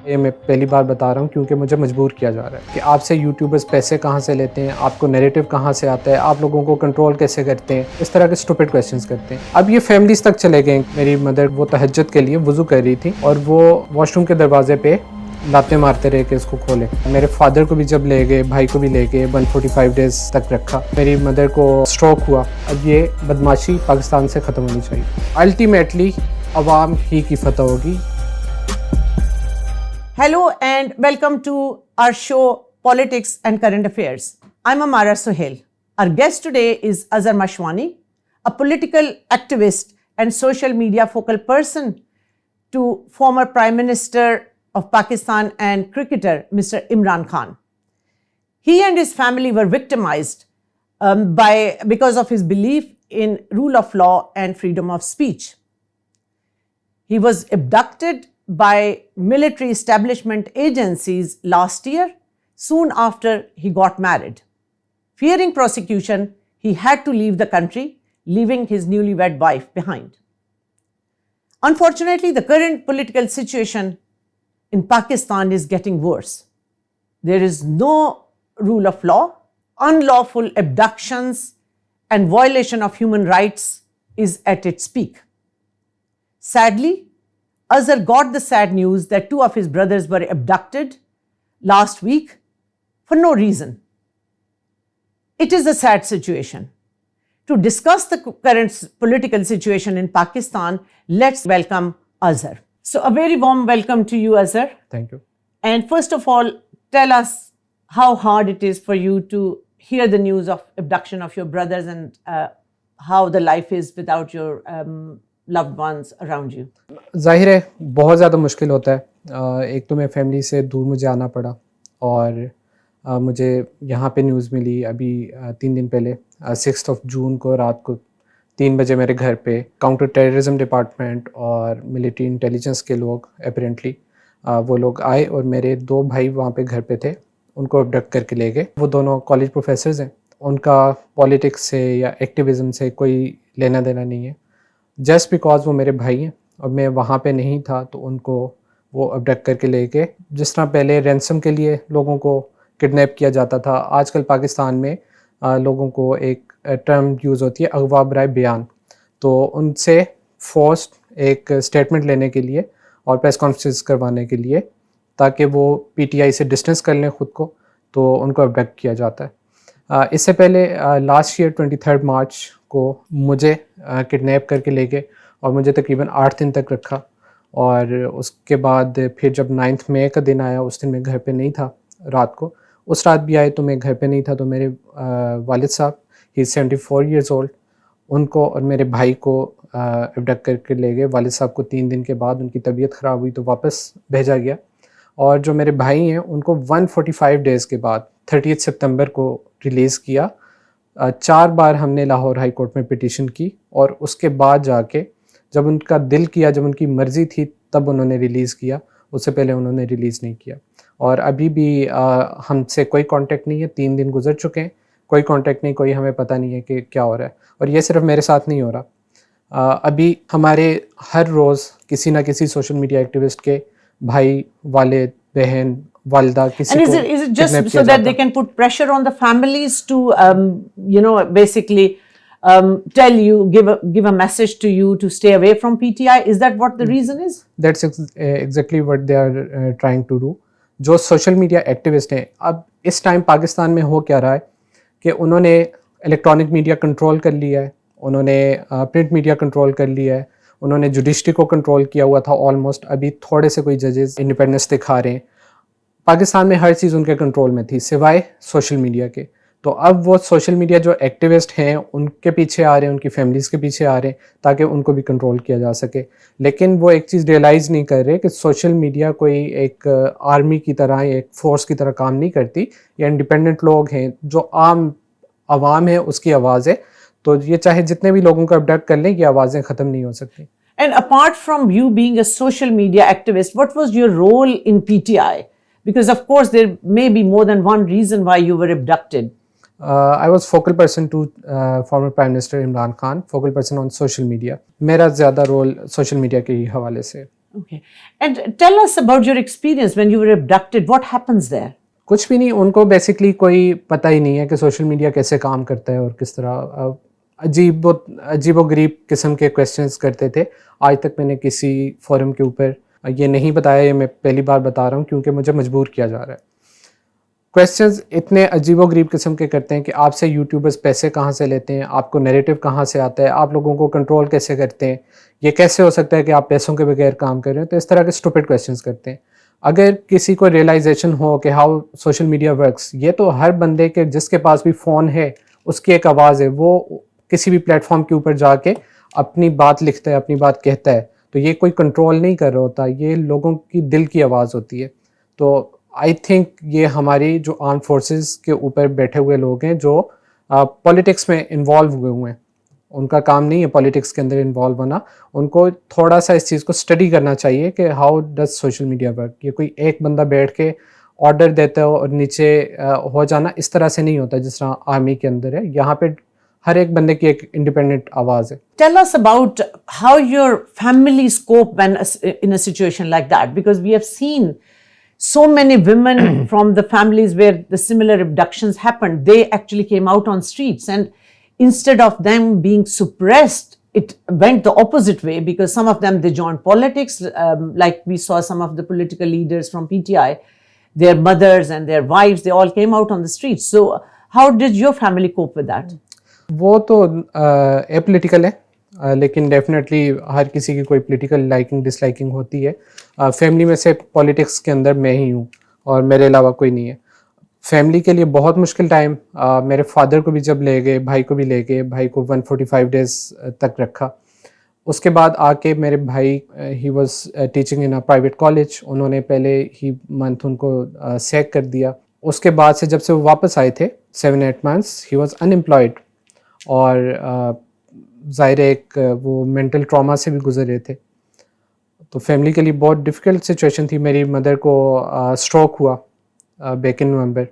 ये मैं पहली बार बता रहा हूँ क्योंकि मुझे मजबूर किया जा रहा है कि आपसे यूट्यूबर्स पैसे कहाँ से लेते हैं, आपको नैरेटिव कहाँ से आता है, आप लोगों को कंट्रोल कैसे करते हैं, इस तरह के स्टूपिड क्वेश्चंस करते हैं। अब ये फैमिलीज तक चले गए। मेरी मदर वो तहज्जुद के लिए वुज़ू कर रही थी और वो वॉशरूम के दरवाजे पे लाते मारते रहे कि इसको खोले। मेरे फादर को भी जब ले गए, भाई को भी ले गए, 145 डेज तक रखा। मेरी मदर को स्ट्रोक हुआ। अब ये बदमाशी पाकिस्तान से ख़त्म होनी चाहिए। अल्टीमेटली अवाम ही की फतह होगी। Hello and welcome to our show Politics and Current Affairs. I'm Amara Sohail. Our guest today is Azhar Mashwani, a political activist and social media focal person to former Prime Minister of Pakistan and cricketer Mr. Imran Khan. He and his family were victimized because of his belief in rule of law and freedom of speech. He was abducted by military establishment agencies last year, soon after he got married. Fearing prosecution, he had to leave the country, leaving his newlywed wife behind. Unfortunately, the current political situation in Pakistan is getting worse. There is no rule of law, unlawful abductions and violation of human rights is at its peak. Sadly, Azhar got the sad news that two of his brothers were abducted last week for no reason. It is a sad situation. To discuss the current political situation in Pakistan, let's welcome Azhar. So a very warm welcome to you, Azhar. Thank you. And first of all, tell us how hard it is for you to hear the news of abduction of your brothers and how the life is without your loved ones around you. ज़ाहिर है बहुत ज़्यादा मुश्किल होता है। एक तो मैं फैमिली से दूर मुझे आना पड़ा और मुझे यहाँ पे न्यूज़ मिली अभी 3 दिन पहले 6 जून को रात को 3 बजे मेरे घर पे काउंटर टेररिज्म डिपार्टमेंट और मिलिट्री इंटेलिजेंस के लोग अपेरेंटली वो लोग आए और मेरे 2 भाई वहाँ पे घर पे थे, उनको अबडक्ट करके ले गए। वो दोनों कॉलेज प्रोफेसर्स हैं, उनका पॉलिटिक्स से या एक्टिविज़म से कोई लेना देना नहीं है। जस्ट बिकॉज वो मेरे भाई हैं और मैं वहाँ पे नहीं था तो उनको वो अबडक्ट करके ले गए। जिस तरह पहले रैंसम के लिए लोगों को किडनैप किया जाता था, आजकल पाकिस्तान में लोगों को एक टर्म यूज़ होती है अगवा बराए बयान। तो उनसे फोर्स्ड एक स्टेटमेंट लेने के लिए और प्रेस कॉन्फ्रेंस करवाने के लिए ताकि वो पीटीआई से डिस्टेंस कर लें ख़ुद को, तो उनको अबडक्ट किया जाता है। इससे पहले लास्ट ईयर 23 मार्च को मुझे किडनैप करके ले गए और मुझे तकरीबन 8 दिन तक रखा और उसके बाद फिर जब 9 मई का दिन आया उस दिन मैं घर पे नहीं था रात को। उस रात भी आए तो मैं घर पे नहीं था, तो मेरे वालिद साहब ही 74 ईयर्स ओल्ड, उनको और मेरे भाई को अबडक्ट करके ले गए। वालिद साहब को 3 दिन के बाद उनकी तबीयत ख़राब हुई तो वापस भेजा गया और जो मेरे भाई हैं उनको 145 डेज़ के बाद 30 सितंबर को रिलीज़ किया। 4 बार हमने लाहौर हाई कोर्ट में पिटीशन की और उसके बाद जाके जब उनका दिल किया, जब उनकी मर्ज़ी थी तब उन्होंने रिलीज़ किया, उससे पहले उन्होंने रिलीज़ नहीं किया। और अभी भी हमसे कोई कांटेक्ट नहीं है। 3 दिन गुजर चुके हैं, कोई कांटेक्ट नहीं, कोई हमें पता नहीं है कि क्या हो रहा है। और ये सिर्फ मेरे साथ नहीं हो रहा, अभी हमारे हर रोज़ किसी ना किसी सोशल मीडिया एक्टिविस्ट के भाई, वालिद, बहन, वालिदा किसी को is it just so that they can put pressure on the families to basically tell you, give a message to you to stay away from PTI? Is that what the reason is? That's exactly what they are trying to do. जो social media activist हैं, अब इस time Pakistan में हो क्या रहा है कि उन्होंने इलेक्ट्रॉनिक मीडिया कंट्रोल कर लिया है, उन्होंने प्रिंट मीडिया कंट्रोल कर लिया है, उन्होंने जुडिशरी को कंट्रोल किया हुआ था ऑलमोस्ट। अभी थोड़े से कोई जजेस इंडिपेंडेंस दिखा रहे हैं। पाकिस्तान में हर चीज़ उनके कंट्रोल में थी सिवाय सोशल मीडिया के। तो अब वो सोशल मीडिया जो एक्टिविस्ट हैं उनके पीछे आ रहे हैं, उनकी फैमिलीज़ के पीछे आ रहे हैं ताकि उनको भी कंट्रोल किया जा सके। लेकिन वो एक चीज़ रियलाइज़ नहीं कर रहे कि सोशल मीडिया कोई एक आर्मी की तरह, एक फ़ोर्स की तरह काम नहीं करती। ये इंडिपेंडेंट लोग हैं, जो आम आवाम है उसकी आवाज़ है। तो ये चाहे जितने भी लोगों को अबडक्ट कर लें, ये आवाज़ें ख़त्म नहीं हो सकती। And apart from you being a social media activist, what was your role in PTI? Because of course there may be more than one reason why you were abducted. I was focal person to former Prime Minister Imran Khan, focal person on social media. मेरा ज़्यादा role social media के ही हवाले से। Okay. And tell us about your experience when you were abducted. What happens there? कुछ भी नहीं, उनको basically कोई पता ही नहीं है कि सोशल मीडिया कैसे काम करता है और किस तरह अजीबो गरीब किस्म के क्वेश्चंस करते थे। आज तक मैंने किसी फोरम के ऊपर ये नहीं बताया, ये मैं पहली बार बता रहा हूँ क्योंकि मुझे मजबूर किया जा रहा है। क्वेश्चंस इतने अजीबो गरीब किस्म के करते हैं कि आपसे यूट्यूबर्स पैसे कहाँ से लेते हैं, आपको नैरेटिव कहाँ से आता है, आप लोगों को कंट्रोल कैसे करते हैं, ये कैसे हो सकता है कि आप पैसों के बगैर काम कर रहे हो। तो इस तरह के स्टूपिड क्वेश्चंस करते हैं। अगर किसी को रियलाइजेशन हो कि हाउ सोशल मीडिया वर्क्स, ये तो हर बंदे के जिसके पास भी फ़ोन है उसकी एक आवाज़ है, वो किसी भी प्लेटफॉर्म के ऊपर जाके अपनी बात लिखता है, अपनी बात कहता है। तो ये कोई कंट्रोल नहीं कर रहा होता, ये लोगों की दिल की आवाज़ होती है। तो आई थिंक ये हमारी जो आर्म फोर्सेस के ऊपर बैठे हुए लोग हैं जो पॉलिटिक्स में इन्वॉल्व हुए हैं, उनका काम नहीं है पॉलिटिक्स के अंदर इन्वॉल्व होना। उनको थोड़ा सा इस चीज़ को स्टडी करना चाहिए कि how does social media work. ये कोई एक बंदा बैठ के ऑर्डर देता है और नीचे हो जाना इस तरह से नहीं होता जिस तरह आर्मी के अंदर है। यहाँ पे हर एक बंदे की एक इंडिपेंडेंट आवाज़ है। Tell us about how your families cope when in a situation like that, because we have seen so many women from the families where the similar abductions happened. They actually came out on streets, and instead of them being suppressed, it went the opposite way, because some of them, they joined politics, like we saw some of the political leaders from PTI, their mothers and their wives, they all came out on the streets. So how did your family cope with that? वो तो apolitical है, लेकिन definitely हर किसी की कोई political liking disliking होती है। Family में से पॉलिटिक्स के अंदर मैं ही हूँ और मेरे अलावा कोई नहीं है। फैमिली के लिए बहुत मुश्किल टाइम, मेरे फादर को भी जब ले गए, भाई को भी ले गए, भाई को 145 डेज़ तक रखा। उसके बाद आके मेरे भाई, he was teaching in a private college, उन्होंने पहले ही मंथ उनको सैक कर दिया। उसके बाद से जब से वो वापस आए थे 7-8 मंथ्स, ही वाज अनएम्प्लॉयड और ज़ाहिर एक वो मेंटल ट्रॉमा से भी गुजर रहे थे। तो फैमिली के लिए बहुत डिफ़िकल्ट सिचुएशन थी। मेरी मदर को स्ट्रोक हुआ बैक इन नवंबर।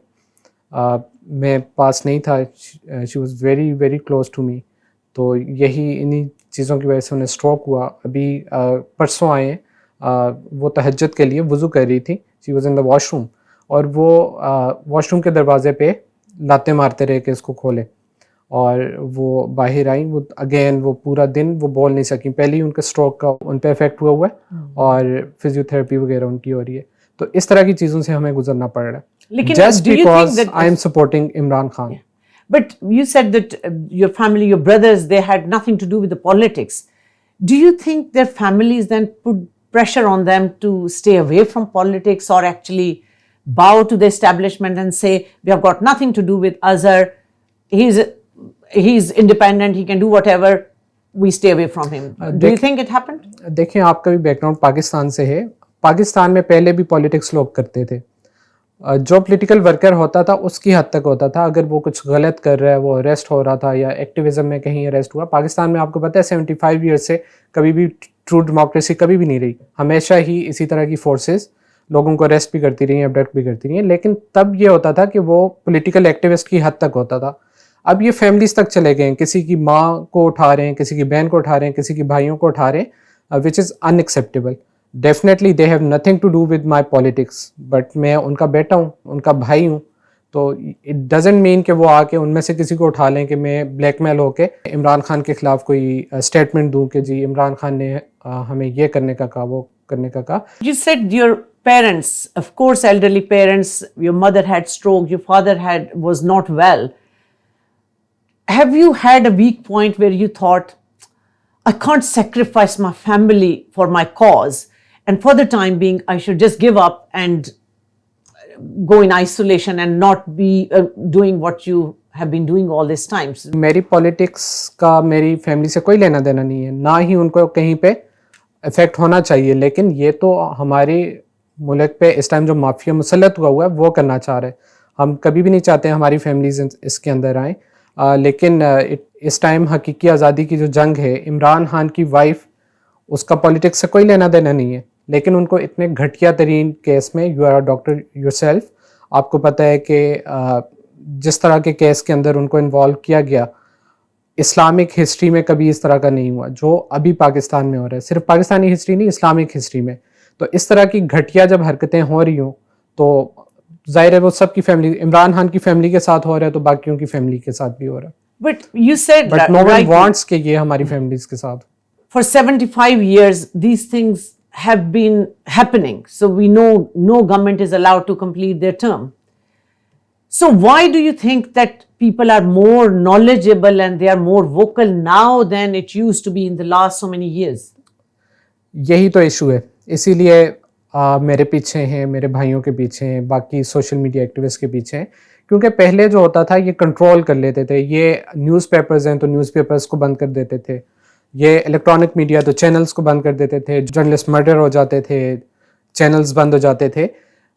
मैं पास नहीं था, she was very very close to me. तो यही इन्हीं चीज़ों की वजह से उन्हें स्ट्रोक हुआ। अभी परसों आए हैं, वो तहज्जुद के लिए वज़ू कर रही थी, she was in the washroom, और वो वॉशरूम के दरवाजे पे लाते मारते रहे कि इसको खोले, और वो बाहर आई। वो अगेन वो पूरा दिन वो बोल नहीं सकी। पहले ही उनका स्ट्रोक का उन पे इफेक्ट हुआ है और फिजियोथेरेपी वगैरह उनकी हो रही है। तो इस तरह की चीज़ों से हमें गुजरना पड़ रहा है, just because I am supporting Imran Khan. But you said that your family, your brothers, they had nothing to do with the politics. Do you think their families then put pressure on them to stay away from politics, or actually bow to the establishment and say, we have got nothing to do with Azhar, he's independent, he can do whatever, we stay away from him? Do you think it happened? देखें, आपका भी background Pakistan से है। पाकिस्तान में पहले भी politics लोग करते थे। जो पॉलिटिकल वर्कर होता था उसकी हद तक होता था। अगर वो कुछ गलत कर रहा है, वो अरेस्ट हो रहा था या एक्टिविज्म में कहीं अरेस्ट हुआ। पाकिस्तान में आपको पता है 75 ईयर्स से कभी भी ट्रू डेमोक्रेसी कभी भी नहीं रही। हमेशा ही इसी तरह की फोर्सेस लोगों को अरेस्ट भी करती रही हैं, अबडक्ट भी करती रही हैं। लेकिन तब ये होता था कि वो पॉलिटिकल एक्टिविस्ट की हद तक होता था। अब ये फैमिलीज तक चले गए हैं। किसी की माँ को उठा रहे हैं, किसी की बहन को उठा रहे हैं, किसी की भाइयों को उठा रहे हैं, which is unacceptable. Definitely they have nothing to do with my politics, but मैं उनका बेटा हूँ, उनका भाई हूँ। तो इट डजेंट मीन कि वो आके उनमें से किसी को उठा लें कि मैं ब्लैकमेल होके इमरान खान के खिलाफ कोई स्टेटमेंट दूँ कि जी इमरान खान ने हमें ये करने का कहा, वो करने का कहा। You said your parents, of course, elderly parents, your mother had stroke, your father was not well. Have you had a weak point where you thought, I can't sacrifice my family for my cause, and for the time being, I should just give up and go in isolation and not be doing what you have been doing all these times? मेरी politics का मेरी family से कोई लेना देना नहीं है, ना ही उनको कहीं पे इफेक्ट होना चाहिए। लेकिन ये तो हमारे मुल्क पे इस टाइम जो माफिया मुसल्लत हुआ है वो करना चाह रहे हैं। हम कभी भी नहीं चाहते हमारी फैमिलीज इसके अंदर आएँ। लेकिन इस टाइम हकीकी आज़ादी की जो जंग है, इमरान खान की वाइफ, उसका पॉलिटिक्स से कोई लेना देना नहीं है। लेकिन उनको इतने घटिया तरीन केस में, you are a doctor yourself, आपको पता है कि जिस तरह के केस के अंदर उनको इन्वॉल्व किया गया, इस्लामिक हिस्ट्री में कभी इस तरह का नहीं हुआ जो अभी पाकिस्तान में हो रहा है। सिर्फ पाकिस्तानी हिस्ट्री नहीं, इस्लामिक हिस्ट्री में। तो इस तरह की घटिया जब हरकतें हो रही हों तो जाहिर है वो सबकी फैमिली, इमरान खान की फैमिली के साथ हो रहा है तो बाकियों की फैमिली के साथ भी हो रहा है। But you said but no one rightly, wants कि ये हमारी फैमिलीज के साथ। for 75 years, these things have been happening. So we know no government is allowed to complete their term. So why do you think that people are more knowledgeable and they are more vocal now than it used to be in the last so many years? यही तो issue है, इसीलिए मेरे पीछे हैं, मेरे भाइयों के पीछे हैं, बाकी सोशल मीडिया एक्टिविस्ट के पीछे हैं। क्योंकि पहले जो होता था ये कंट्रोल कर लेते थे, ये न्यूज़पेपर्स हैं तो न्यूज़पेपर्स को बंद कर देते थे, ये इलेक्ट्रॉनिक मीडिया तो चैनल्स को बंद कर देते थे, जर्नलिस्ट मर्डर हो जाते थे, चैनल्स बंद हो जाते थे।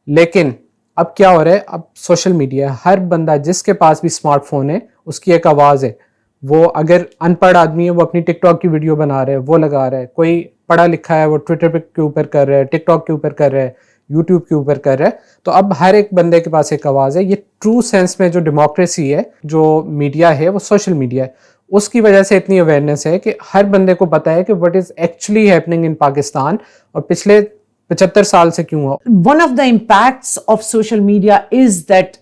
लेकिन अब क्या हो रहा है, अब सोशल मीडिया, हर बंदा जिसके पास भी स्मार्टफोन है उसकी एक आवाज़ है। वो अगर अनपढ़ आदमी है वो अपनी टिकटॉक की वीडियो बना रहा है, वो लगा रहा है, कोई पढ़ा लिखा है वो ट्विटर के ऊपर कर रहा है, टिकटॉक के ऊपर कर रहा है, यूट्यूब के ऊपर कर रहा है। तो अब हर एक बंदे के पास एक आवाज़ है। ये ट्रू सेंस में जो डेमोक्रेसी है, जो मीडिया है, वो सोशल मीडिया है। उसकी वजह से इतनी अवेयरनेस है कि हर बंदे को पता है कि what is actually happening in Pakistan और पिछले 75 साल से क्यों हुआ। One of the impacts of social media is that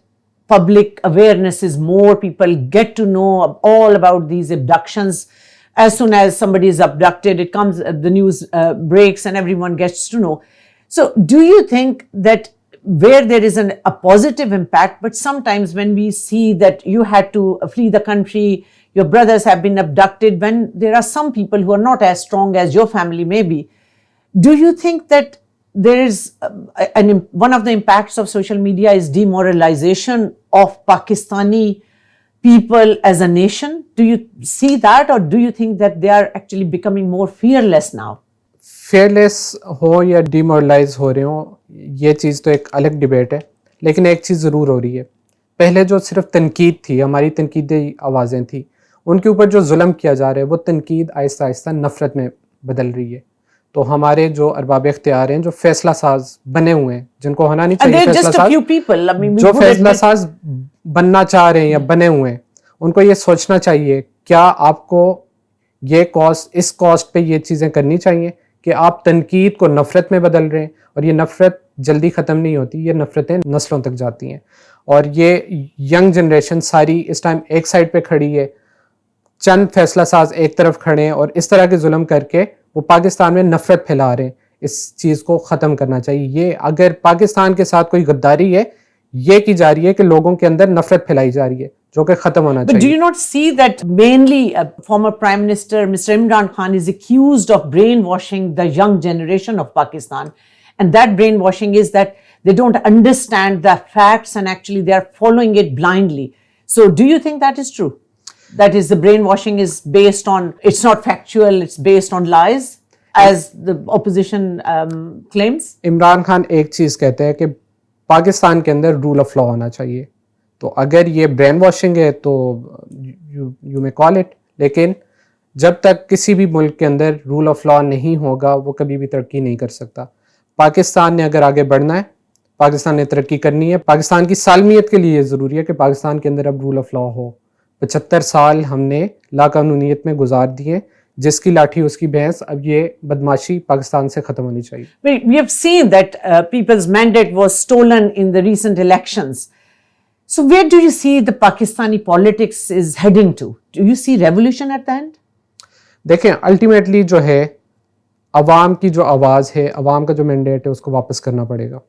public awareness is more. People get to know all about these abductions. As soon as somebody is abducted, it comes, the news breaks and everyone gets to know. So do you think that where there is a positive impact, but sometimes when we see that you had to flee the country, your brothers have been abducted, when there are some people who are not as strong as your family maybe, do you think that there is one of the impacts of social media is demoralization of Pakistani people as a nation? Do you see that, or do you think that they are actually becoming more fearless now? Fearless हो या demoralise हो रहे हो, ये चीज़ तो एक अलग debate है। लेकिन एक चीज़ ज़रूर हो रही है, पहले जो सिर्फ तनकीद थी, हमारी तनकीदी आवाज़ें थी, उनके ऊपर जो जुल्म किया जा रहा है वो तनकीद आहिस्ता आहिस्ता नफ़रत में बदल रही है। तो हमारे जो अरबाब इख्तियार हैं, जो फैसला साज बने हुए हैं, जिनको होना नहीं चाहिए फैसला साज, जो फैसला साज बनना चाह रहे हैं या बने हुए हैं, उनको ये सोचना चाहिए क्या आपको ये कॉस्ट, इस कॉस्ट पे ये चीज़ें करनी चाहिए कि आप तनकीद को नफ़रत में बदल रहे हैं। और ये नफ़रत जल्दी ख़त्म नहीं होती, ये नफ़रतें नस्लों तक जाती हैं। और ये यंग जनरेशन सारी इस टाइम एक साइड पे खड़ी है, चंद फैसला साज एक तरफ खड़े हैं और इस तरह के जुल्म करके वो पाकिस्तान में नफ़रत फैला रहे हैं। इस चीज़ को ख़त्म करना चाहिए। ये अगर पाकिस्तान के साथ कोई गद्दारी है, ये की जा रही है कि लोगों के अंदर नफ़रत फैलाई जा रही है, जो कि ख़त्म होना चाहिए। But do you not see that mainly former Prime Minister Mr. Imran Khan is accused of brainwashing the young generation of Pakistan, and that brainwashing is that they don't understand the facts and actually they are following it blindly. So do you think that is true? That is, the brainwashing is based on, it's not factual, it's based on lies, as the opposition claims? Imran Khan एक चीज़ कहते हैं कि पाकिस्तान के अंदर rule of law होना चाहिए। तो अगर ये ब्रेन वॉशिंग है तो यू मे कॉल इट, लेकिन जब तक किसी भी मुल्क के अंदर रूल ऑफ लॉ नहीं होगा वो कभी भी तरक्की नहीं कर सकता। पाकिस्तान ने अगर आगे बढ़ना है, पाकिस्तान ने तरक्की करनी है, पाकिस्तान की सालमियत के लिए ज़रूरी है कि पाकिस्तान के अंदर अब रूल ऑफ लॉ हो। 75 साल हमने लाकानूनियत में गुजार दिए, जिसकी लाठी उसकी भैंस। अब ये बदमाशी पाकिस्तान से ख़त्म होनी चाहिए। We have seen that people's mandate was stolen in the recent elections. So where do you see the Pakistani politics is heading to? Do you see revolution at the end? देखें, अल्टीमेटली जो है अवाम की जो आवाज़ है, अवाम का जो mandate है, उसको वापस करना पड़ेगा।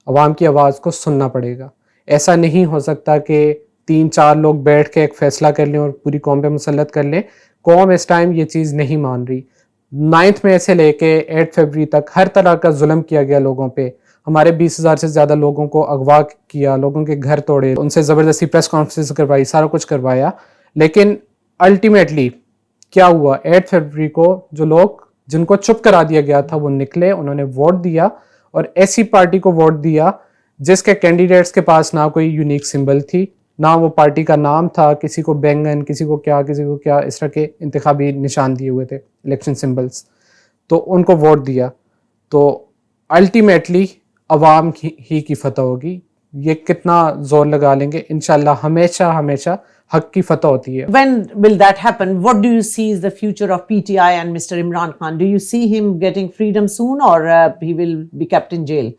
अवाम की आवाज़ को सुनना पड़ेगा। ऐसा नहीं हो सकता कि 3-4 लोग बैठ के एक फ़ैसला कर लें और पूरी कौम पे मुसल्लत कर लें। कौम इस टाइम ये चीज़ नहीं मान रही। 9 मई से लेके 8 फरवरी तक हर तरह का जुल्म किया गया लोगों पे। हमारे 20,000 से ज़्यादा लोगों को अगवा किया, लोगों के घर तोड़े, उनसे ज़बरदस्ती प्रेस कॉन्फ्रेंस करवाई, सारा कुछ करवाया। लेकिन अल्टीमेटली क्या हुआ, 8 फरवरी को जो लोग जिनको चुप करा दिया गया था वो निकले, उन्होंने वोट दिया और ऐसी पार्टी को वोट दिया जिसके कैंडिडेट्स के पास ना कोई यूनिक सिंबल थी, ना वो पार्टी का नाम था, किसी को बैंगन, किसी को क्या, इस तरह के इंतखाबी निशान दिए हुए थे, इलेक्शन सिंबल्स। तो उनको वोट दिया। तो अल्टीमेटली अवाम ही की फतह होगी। ये कितना जोर लगा लेंगे, इंशाल्लाह हमेशा हमेशा हक की फतह होती है। When will that happen? What do you see is the future of PTI and Mr. Imran Khan? Do you see him getting freedom soon, or he will be kept in jail?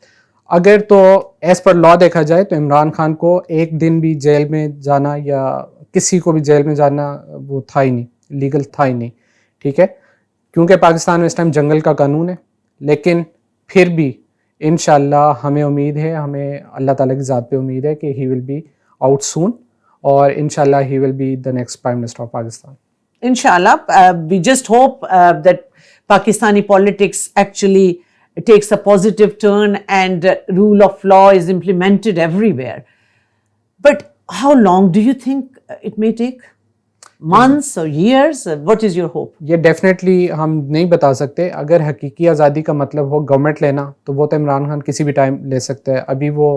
अगर तो as per law देखा जाए तो इमरान खान को एक दिन भी jail में जाना या किसी को भी जेल में जाना वो था ही नहीं, लीगल था ही नहीं, ठीक है, क्योंकि पाकिस्तान में इस टाइम जंगल का कानून है। लेकिन फिर भी इंशाल्लाह हमें उम्मीद है, हमें अल्लाह ताला की ज़ात पे उम्मीद है कि he will be out soon और इंशाल्लाह he will be the next prime minister of Pakistan. Inshallah, we just hope that Pakistani politics actually takes a positive turn and rule of law is implemented everywhere. But how long do you think it may take? Months or years? What is your hope? ये definitely हम नहीं बता सकते। अगर हकीकी आज़ादी का मतलब हो गवर्नमेंट लेना, तो वो तो इमरान खान किसी भी टाइम ले सकता है। अभी वो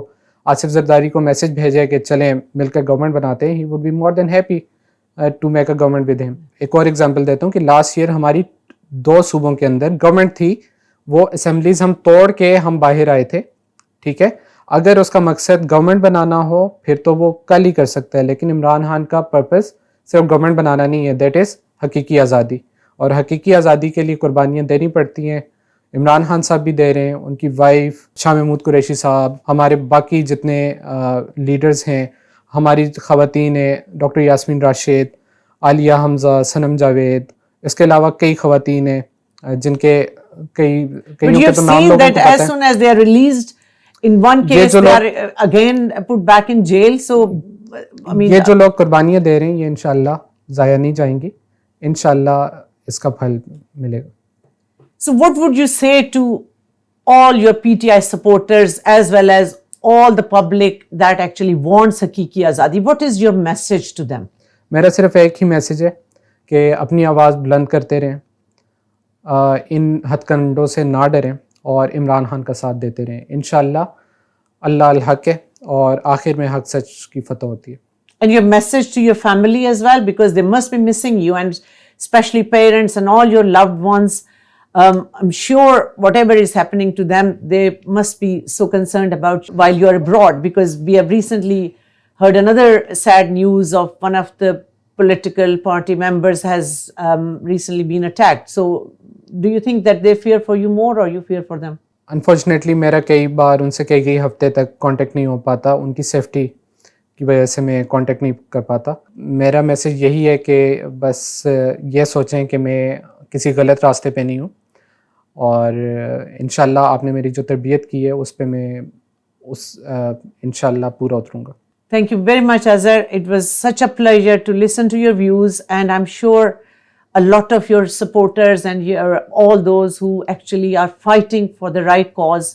आसिफ जरदारी को मैसेज भेजे कि चलें मिलकर गवर्नमेंट बनाते हैं, he would be more than happy to make a government with him. एक और एग्जांपल देता हूँ कि लास्ट ईयर हमारी 2 सूबों के अंदर गवर्नमेंट थी, वो असेंबलीज हम तोड़ के हम बाहर आए थे, ठीक है। अगर उसका मकसद गवर्नमेंट बनाना हो फिर तो वो कल ही कर सकता है, लेकिन इमरान खान का पर्पस सिर्फ गवर्नमेंट बनाना नहीं है, दैट इज़ हकीकी आज़ादी। और हकीकी आज़ादी के लिए कुर्बानियाँ देनी पड़ती हैं। इमरान खान साहब भी दे रहे हैं, उनकी वाइफ शाह महमूद कुरैशी साहब, हमारे बाकी जितने लीडर्स हैं, हमारी ख़वातीन हैं, डॉक्टर यास्मीन राशिद, आलिया हमज़ा, सनम जावेद, इसके अलावा कई ख़वातीन हैं जिनके कई But you के have तो नाम seen लोगों that को पता as है। soon as they are released, in one ये case जो they लोग- are again put back in jail. So, I mean, ये जो लोग कुर्बानियाँ दे रहे हैं ये इंशाल्लाह ज़ाया नहीं जाएंगी, इंशाल्लाह इसका फल मिलेगा। so what would you say to all your PTI supporters as well as all the public that actually wants Hakiki Azadi? What is your message to them? मेरा सिर्फ एक ही मैसेज है कि अपनी आवाज़ बुलंद करते रहें, इन हथकंडों से ना डरें और इमरान खान का साथ देते रहें। इंशाल्लाह अल्लाह अल हक है और आखिर में हक सच की फतह होती है। And your message to your family as well, because they must be missing you, and especially parents and all your loved ones. I'm sure whatever is happening to them, they must be so concerned about while you're abroad, because we have recently heard another sad news of one of the political party members has recently been attacked. So, do you think that they fear for you more or you fear for them? Unfortunately मेरा कई बार उनसे कई हफ्ते तक contact नहीं हो पाता, उनकी सेफ्टी की वजह से मैं कांटेक्ट नहीं कर पाता। मेरा मैसेज यही है कि बस ये सोचें कि मैं किसी गलत रास्ते पे नहीं हूँ और इंशाल्लाह आपने मेरी जो तरबियत की है उस पे मैं इंशाल्लाह पूरा उतरूँगा। Thank you very much, Azhar. It was such a pleasure to listen to your views, and I'm sure a lot of your supporters and all those who actually are fighting for the right cause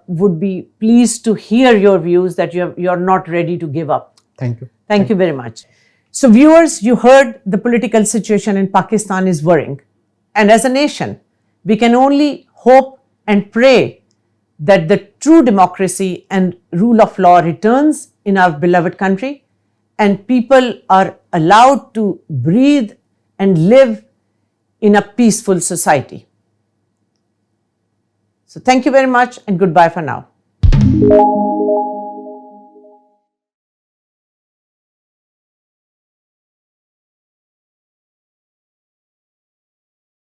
would be pleased to hear your views, that you're not ready to give up. Thank you. Thank you very much. So, viewers, you heard the political situation in Pakistan is worrying. And as a nation, we can only hope and pray that the true democracy and rule of law returns in our beloved country and people are allowed to breathe and live in a peaceful society. So, thank you very much and goodbye for now.